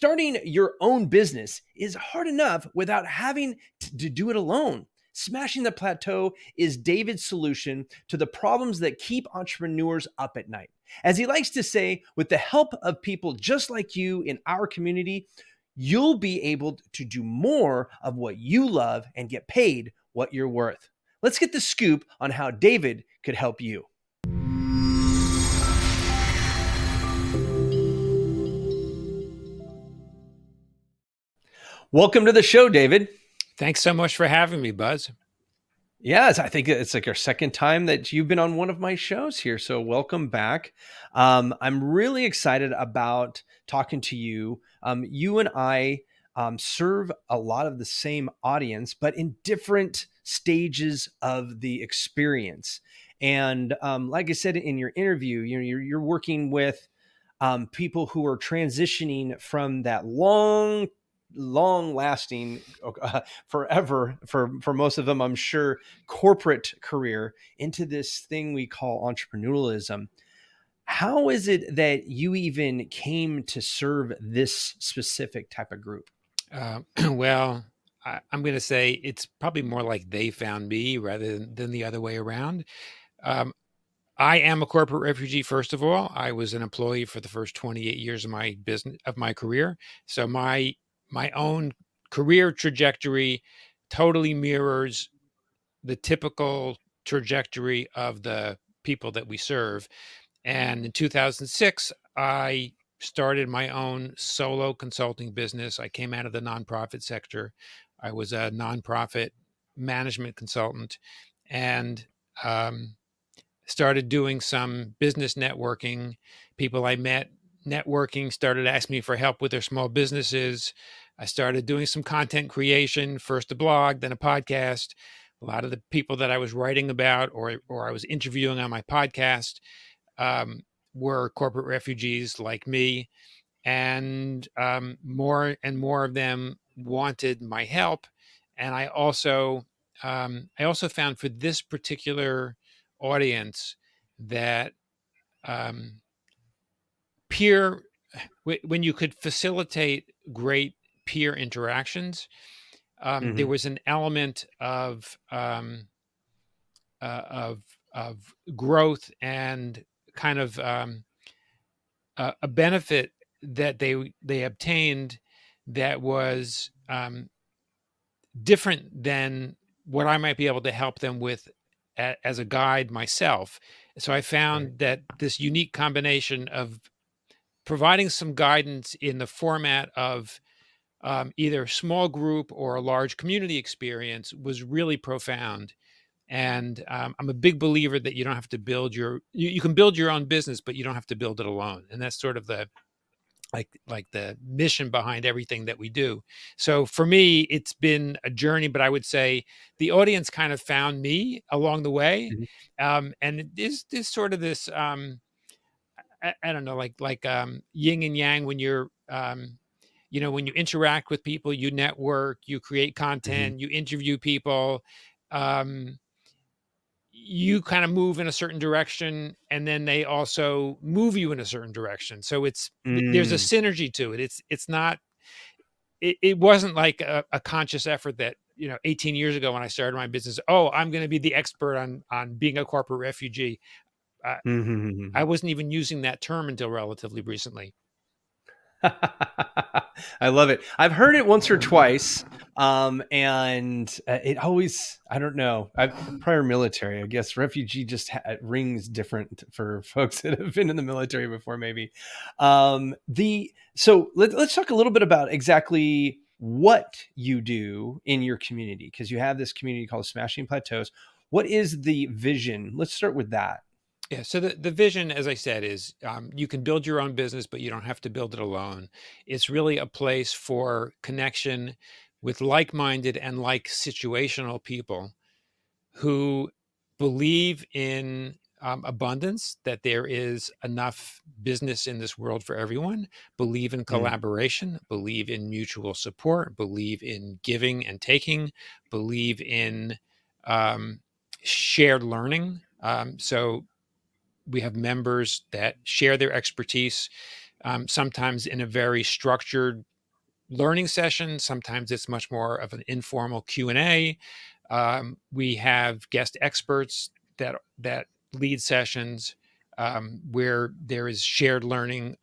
Starting your own business is hard enough without having to do it alone. Smashing the Plateau is David's solution to the problems that keep entrepreneurs up at night. As he likes to say, with the help of people just like you in our community, you'll be able to do more of what you love and get paid what you're worth. Let's get the scoop on how David could help you. Welcome to the show, David. Thanks so much for having me, Buzz. Yes, I think it's like our second time that you've been on one of my shows here. So welcome back. I'm really excited about talking to you. You and I serve a lot of the same audience, but in different stages of the experience. And like I said in your interview, you're working with people who are transitioning from that long lasting forever for most of them, I'm sure, corporate career into this thing we call entrepreneurialism. How is it that you even came to serve this specific type of group? Well, I'm going to say it's probably more like they found me rather than the other way around. I am a corporate refugee. First of all, I was an employee for the first 28 years of my career. So my own career trajectory totally mirrors the typical trajectory of the people that we serve. And in 2006, I started my own solo consulting business. I came out of the nonprofit sector. I was a nonprofit management consultant and started doing some business networking. People I met networking started asking me for help with their small businesses. I started doing some content creation, first a blog, then a podcast. A lot of the people that I was writing about or I was interviewing on my podcast were corporate refugees like me, and more and more of them wanted my help. And I also found for this particular audience that peer when you could facilitate great peer interactions, there was an element of growth and kind of a benefit that they obtained that was different than what I might be able to help them with as a guide myself. So I found that this unique combination of providing some guidance in the format of either a small group or a large community experience was really profound. And I'm a big believer that you don't have to you can build your own business, but you don't have to build it alone. And that's sort of the like the mission behind everything that we do. So for me, it's been a journey, but I would say the audience kind of found me along the way. And it is sort of this, I don't know, like yin and yang when you're, when you interact with people, you network, you create content, you interview people, you kind of move in a certain direction and then they also move you in a certain direction. So there's a synergy to it. It's not, it wasn't like a conscious effort that, 18 years ago when I started my business, I'm going to be the expert on being a corporate refugee. I wasn't even using that term until relatively recently. I love it. I've heard it once or twice. And it always, I don't know, prior military, I guess refugee just rings different for folks that have been in the military before, maybe. So let's talk a little bit about exactly what you do in your community, because you have this community called Smashing Plateaus. What is the vision? Let's start with that. Yeah. So the vision, as I said, is you can build your own business, but you don't have to build it alone. It's really a place for connection with like-minded and like situational people who believe in abundance, that there is enough business in this world for everyone, believe in collaboration, believe in mutual support, believe in giving and taking, believe in shared learning. So we have members that share their expertise. sometimes in a very structured learning session. Sometimes it's much more of an informal Q&A. We have guest experts that lead sessions where there is shared learning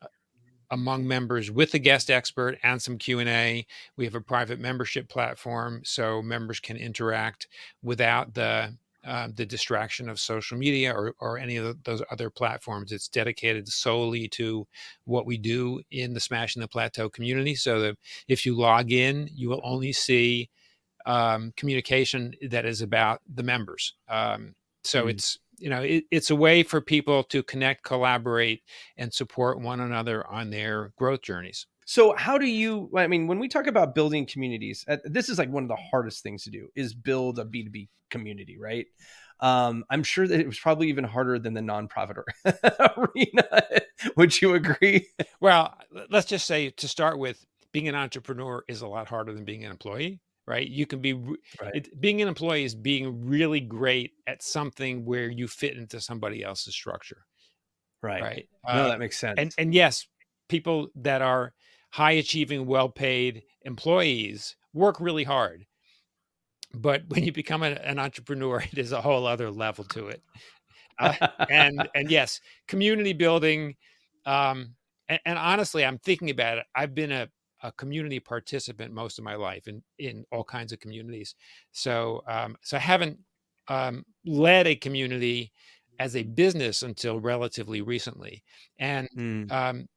among members with a guest expert and some Q&A. We have a private membership platform so members can interact without the distraction of social media or any of those other platforms. It's dedicated solely to what we do in the Smashing the Plateau community, so that if you log in, you will only see communication that is about the members. So Mm. it's it's a way for people to connect, collaborate, and support one another on their growth journeys. So how do you, I mean, when we talk about building communities, this is like one of the hardest things to do is build a B2B community, right? I'm sure that it was probably even harder than the nonprofit arena. Would you agree? Well, let's just say to start with, being an entrepreneur is a lot harder than being an employee, right? You can be Right. being an employee is being really great at something where you fit into somebody else's structure, Right. right? No, that makes And sense. yes, people that are high achieving, well paid employees work really hard, but when you become an entrepreneur, it is a whole other level to it. Uh, and yes, community building. And honestly, I'm thinking about it. I've been a community participant most of my life in all kinds of communities. So I haven't led a community as a business until relatively recently. And Mm, um,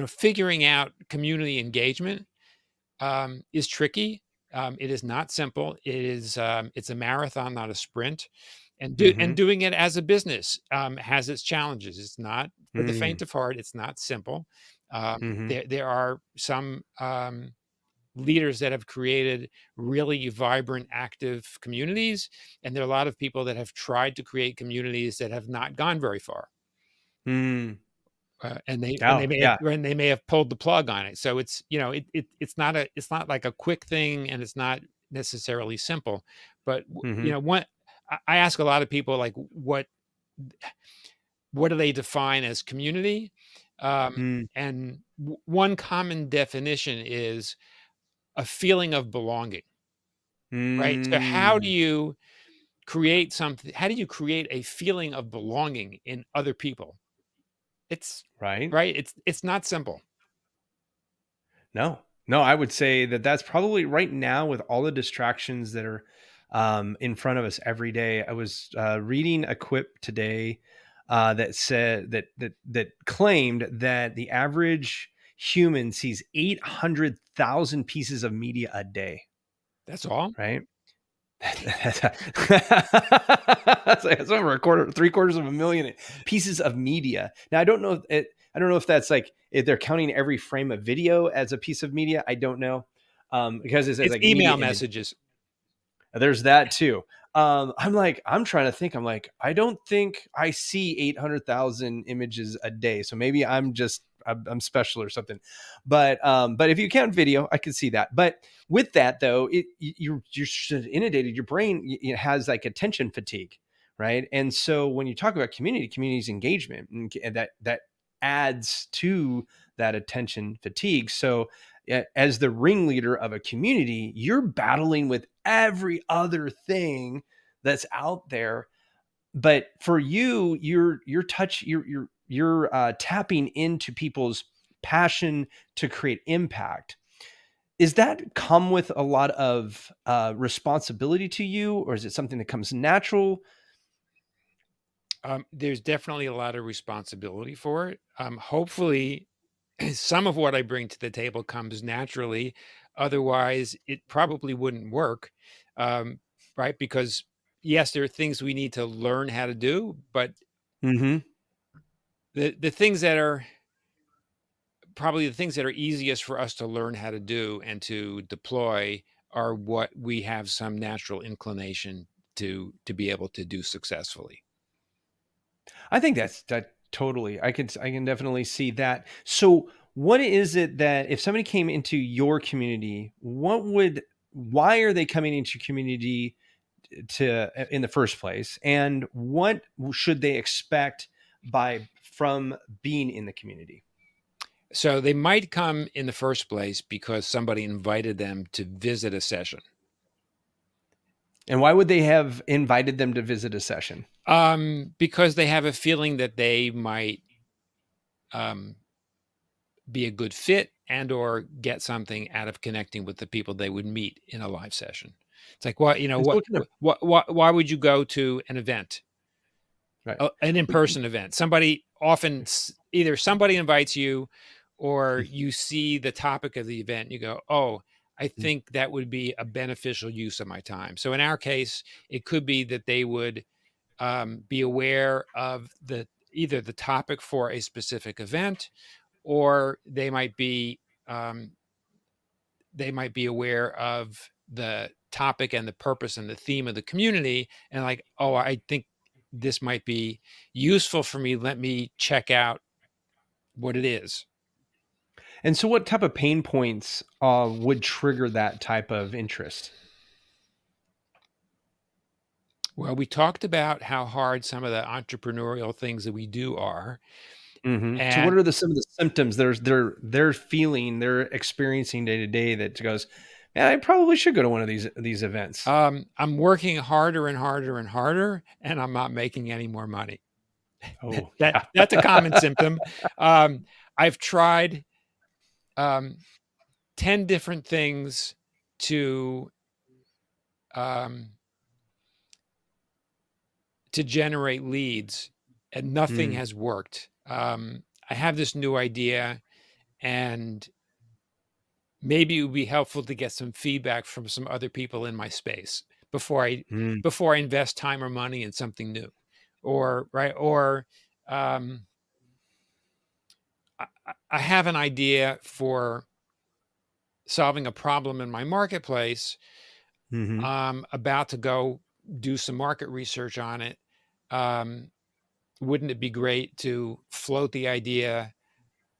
figuring out community engagement is tricky. It is not simple. It's a marathon, not a sprint. And mhm, doing it as a business has its challenges. It's not for the mm, faint of heart. It's not simple. mhm, There are some leaders that have created really vibrant, active communities, and there are a lot of people that have tried to create communities that have not gone very far. mm. And Oh, yeah. they may have pulled the plug on it. So it's it's not like a quick thing, and it's not necessarily simple. But Mhm, one I ask a lot of people, like, what do they define as community? mm, And one common definition is a feeling of belonging, right? So how do mm. you create something? How do you create a feeling of belonging in other people? It's Right? right. It's not simple. No, no, I would say that that's probably right now with all the distractions that are in front of us every day. I was reading a quip today that said that claimed that the average human sees 800,000 pieces of media a day. That's all. Right? That's over a quarter, three quarters of a million pieces of media. Now, I don't know if that's like if they're counting every frame of video as a piece of media. I don't know, because it says It's like media email image. messages. There's that too. I'm trying to think. I'm like, I don't think I see 800,000 images a day. So maybe I'm special or something. But if you count video, I can see that. But with that though, you're inundated. Your brain has like attention fatigue, right? And so when you talk about community's engagement, and that adds to that attention fatigue. So as the ringleader of a community, you're battling with every other thing that's out there. But for you, you're tapping into people's passion to create impact. Is that come with a lot of responsibility to you, or is it something that comes natural? There's definitely a lot of responsibility for it. Hopefully, some of what I bring to the table comes naturally. Otherwise, it probably wouldn't work, um, right? Because yes, there are things we need to learn how to do, but Mm-hmm. the things that are probably the things that are easiest for us to learn how to do and to deploy are what we have some natural inclination to be able to do successfully. I think that totally. I can definitely see that. So, what is it that if somebody came into your community, why are they coming into your community to in the first place, and what should they expect by from being in the community? So they might come in the first place because somebody invited them to visit a session. And why would they have invited them to visit a session? Because they have a feeling that they might um, be a good fit and or get something out of connecting with the people they would meet in a live session. It's like, what, And so what kind of why would you go to an event, right. an in-person event? Somebody often either somebody invites you or you see the topic of the event and you go, oh, I think that would be a beneficial use of my time. So in our case, it could be that they would be aware of either the topic for a specific event, or um, they might be aware of the topic and the purpose and the theme of the community, and like, oh, I think this might be useful for me. Let me check out what it is. And so what type of pain points would trigger that type of interest? Well, we talked about how hard some of the entrepreneurial things that we do are, So what and are some of the symptoms they're feeling, they're experiencing day to day that goes, man, I probably should go to one of these events. I'm working harder and harder and harder, and I'm not making any more money. Oh That's a common yeah. symptom. I've tried 10 different things to um, generate leads, and nothing Mm, has worked. I have this new idea, and maybe it would be helpful to get some feedback from some other people in my space before I mm, before I invest time or money in something new, or right, or um, I have an idea for solving a problem in my marketplace. mhm, I'm about to go do some market research on it. Um, wouldn't it be great to float the idea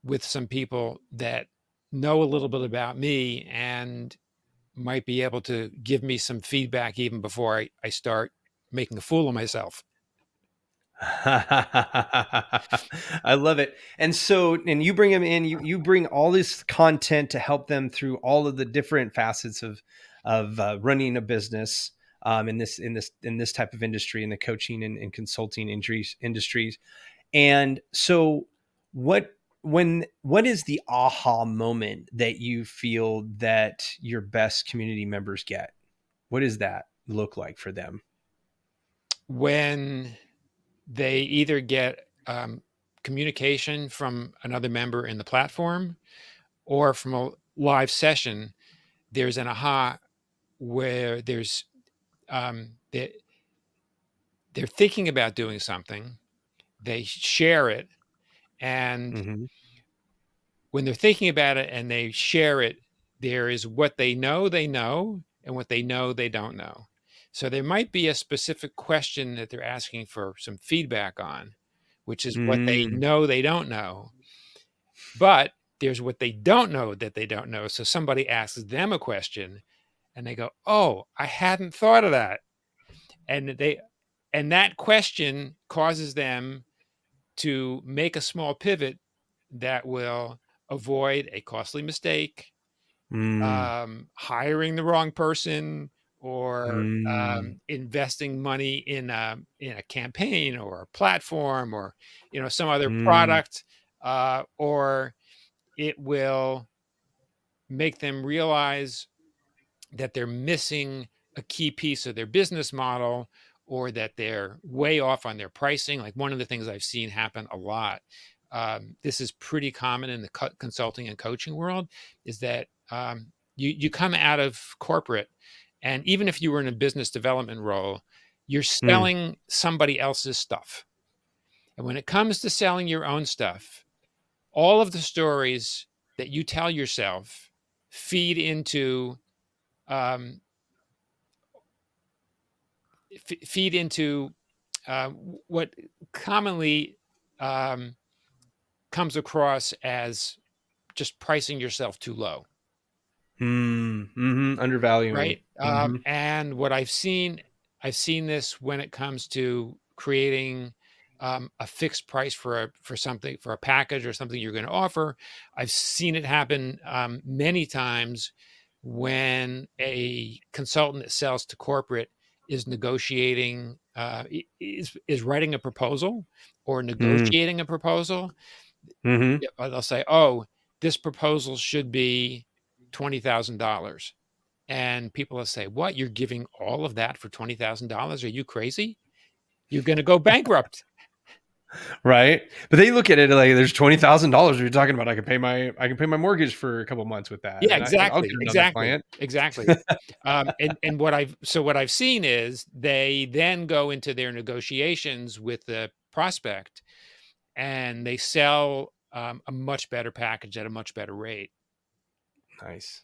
with some people that know a little bit about me and might be able to give me some feedback even before I start making a fool of myself? I love it. And so, and you bring them in, you bring all this content to help them through all of the different facets of running a business in this type of industry, in the coaching and consulting industries. And so, what what is the aha moment that you feel that your best community members get? What does that look like for them? When they either get communication from another member in the platform or from a live session, there's an aha where they, they're thinking about doing something, they share it, and Hmm. when they're thinking about it and they share it, there is what they know, and what they don't know. So there might be a specific question that they're asking for some feedback on, which is what Mm, they don't know. But there's what they don't know that they don't know. So somebody asks them a question and they go, "Oh, I hadn't thought of that." And that question causes them to make a small pivot that will avoid a costly mistake, mm, hiring the wrong person, or mm, investing money in a campaign or a platform, or some other mm, product, or it will make them realize that they're missing a key piece of their business model, or that they're way off on their pricing. Like, one of the things I've seen happen a lot, this is pretty common in the consulting and coaching world, is that you come out of corporate, and even if you were in a business development role, you're mm, selling somebody else's stuff. And when it comes to selling your own stuff, all of the stories that you tell yourself feed into um, feed into what commonly um, comes across as just pricing yourself too low, undervaluing. right? Mhm, And what I've seen this when it comes to creating a fixed price for something, for a package or something you're going to offer. I've seen it happen many times when a consultant that sells to corporate is negotiating, is writing a proposal or Mm, negotiating a proposal. hmm. Yeah, they'll say, "Oh, this proposal should be $20,000," and people will say, "What? You're giving all of that for $20,000? Are you crazy? You're going to go bankrupt." Right. But they look at it like there's $20,000 you're talking about. I can pay my mortgage for a couple months with that, Yeah, and I'll exactly, get another exactly, client. exactly. And what I've seen is they then go into their negotiations with the prospect, and they sell a much better package at a much better rate. Nice.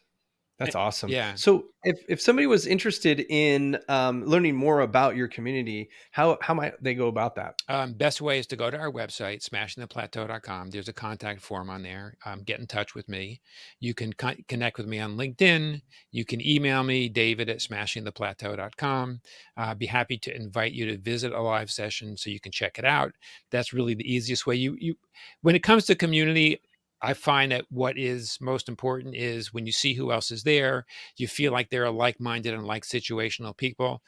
Eh, That's awesome. yeah. So if somebody was interested in learning more about your community, how might they go about that? Best way is to go to our website, smashingtheplateau.com. There's a contact form on there. Get in touch with me. You can connect with me on LinkedIn. You can email me, David at smashingtheplateau.com. Be happy to invite you to visit a live session so you can check it out. That's really the easiest way. When it comes to community, I find that what is most important is when you see who else is there, you feel like they're a like-minded and like situational people.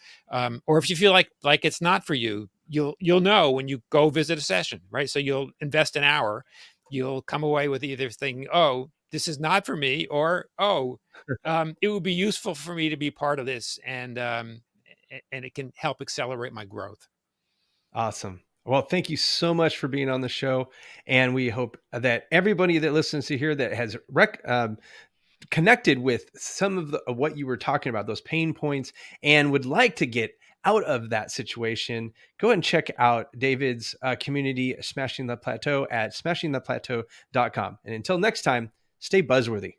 Or if you feel like it's not for you, you'll know when you go visit a session, right? So you'll invest an hour, you'll come away with either thinking, "Oh, this is not for me," or "Oh, it would be useful for me to be part of this, and it can help accelerate my growth." Awesome. Well, thank you so much for being on the show, and we hope that everybody that listens to here that has connected with some of what you were talking about, those pain points, and would like to get out of that situation, go ahead and check out David's community, Smashing the Plateau, at smashingtheplateau.com. And until next time, stay buzzworthy.